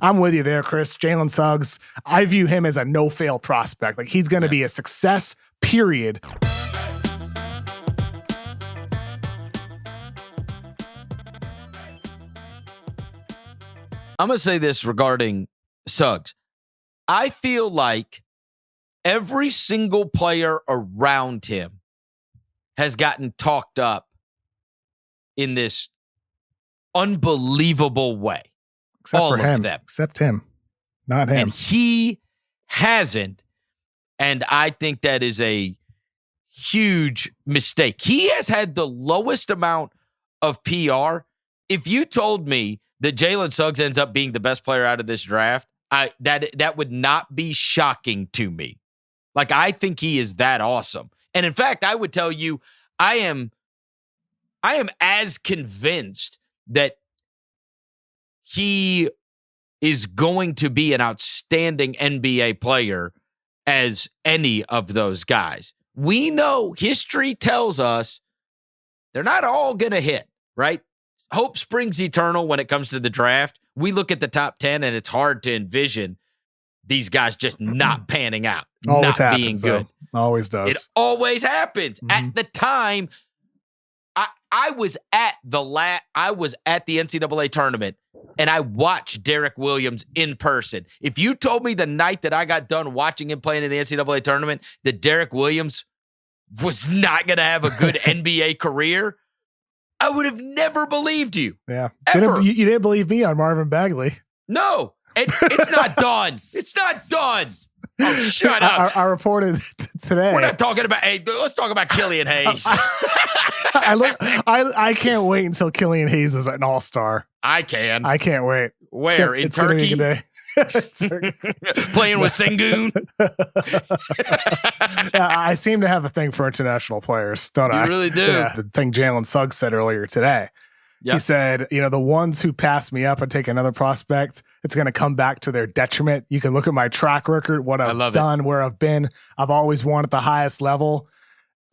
I'm with you there, Chris. Jalen Suggs, I view him as a no-fail prospect. Like, he's going to be a success, period. I'm going to say this regarding Suggs. I feel like every single player around him has gotten talked up in this unbelievable way. Except all for him. Of them. Except him. Not him. And he hasn't. And I think that is a huge mistake. He has had the lowest amount of PR. If you told me that Jalen Suggs ends up being the best player out of this draft, that would not be shocking to me. Like, I think he is that awesome. And in fact, I would tell you, I am as convinced that he is going to be an outstanding NBA player as any of those guys. We know history tells us they're not all going to hit, right? Hope springs eternal when it comes to the draft. We look at the top 10 and it's hard to envision these guys just not panning out, Always not happens, being good. Though. Always does. It always happens. At the time, I was at the NCAA tournament and I watched Derek Williams in person. If you told me the night that I got done watching him playing in the NCAA tournament that Derek Williams was not going to have a good NBA career, I would have never believed you. Yeah. Ever. You didn't believe me on Marvin Bagley. No. It's not done. It's not done. Oh, shut up. I reported today. We're not talking about, hey, let's talk about Killian Hayes. I can't wait until Killian Hayes is an all-star. I can. I can't wait. Where? In Turkey? Playing with Sengun? Yeah, I seem to have a thing for international players, don't I? You really do. Yeah, the thing Jalen Suggs said earlier today. Yep. He said, the ones who pass me up and take another prospect, it's going to come back to their detriment. You can look at my track record, what I've done, where I've been. I've always won at the highest level.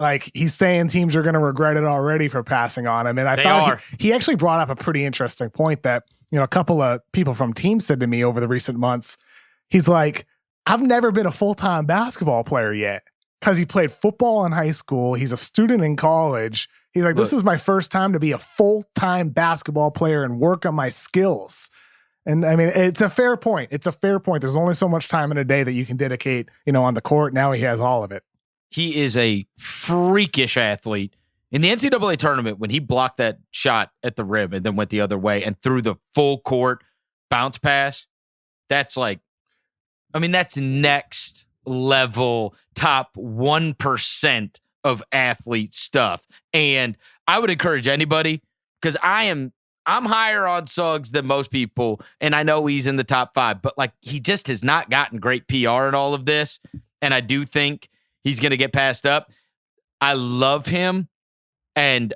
Like, he's saying teams are going to regret it already for passing on him. And I thought he actually brought up a pretty interesting point that, a couple of people from teams said to me over the recent months. He's like, I've never been a full-time basketball player yet because he played football in high school. He's a student in college. He's like, this is my first time to be a full-time basketball player and work on my skills. And I mean, it's a fair point. It's a fair point. There's only so much time in a day that you can dedicate, on the court. Now he has all of it. He is a freakish athlete. In the NCAA tournament, when he blocked that shot at the rim and then went the other way and threw the full court bounce pass, that's that's next level, top 1% of athlete stuff. And I would encourage anybody, because I'm higher on Suggs than most people, and I know he's in the top 5, but he just has not gotten great PR in all of this. And I do think he's going to get passed up. I love him. And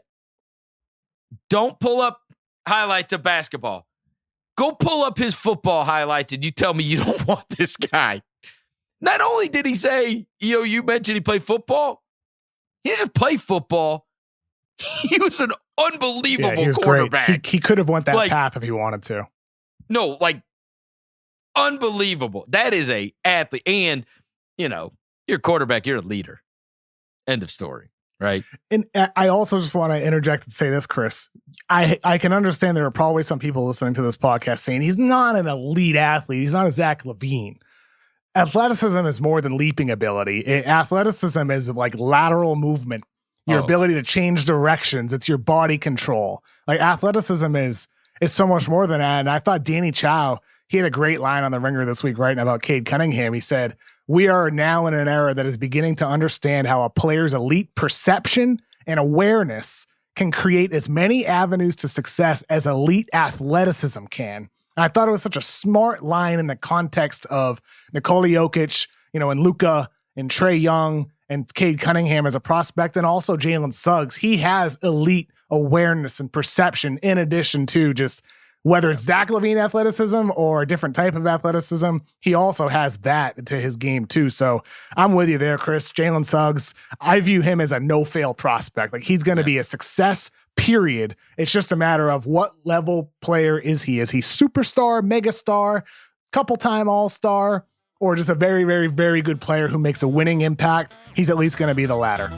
don't pull up highlights of basketball. Go pull up his football highlights and you tell me you don't want this guy. Not only did he say, you mentioned he played football. He didn't just play football. He was an unbelievable quarterback. He could have went that path if he wanted to. No, unbelievable. That is a athlete. And, you're a quarterback. You're a leader. End of story. Right. And I also just want to interject and say this, Chris. I can understand there are probably some people listening to this podcast saying he's not an elite athlete. He's not a Zach LaVine. Athleticism is more than leaping ability. Athleticism is like lateral movement, your ability to change directions. It's your body control. Athleticism is so much more than that. And I thought Danny Chow, he had a great line on The Ringer this week writing about Cade Cunningham. He said, we are now in an era that is beginning to understand how a player's elite perception and awareness can create as many avenues to success as elite athleticism can. And I thought it was such a smart line in the context of Nikola Jokic, and Luka and Trae Young and Cade Cunningham as a prospect, and also Jalen Suggs. He has elite awareness and perception in addition to just whether it's Zach LaVine athleticism or a different type of athleticism. He also has that to his game too. So I'm with you there, Chris. Jalen Suggs, I view him as a no-fail prospect. He's going to be a success, period. It's just a matter of what level player is he? Is he superstar, megastar, couple-time all-star, or just a very, very, very good player who makes a winning impact? He's at least going to be the latter.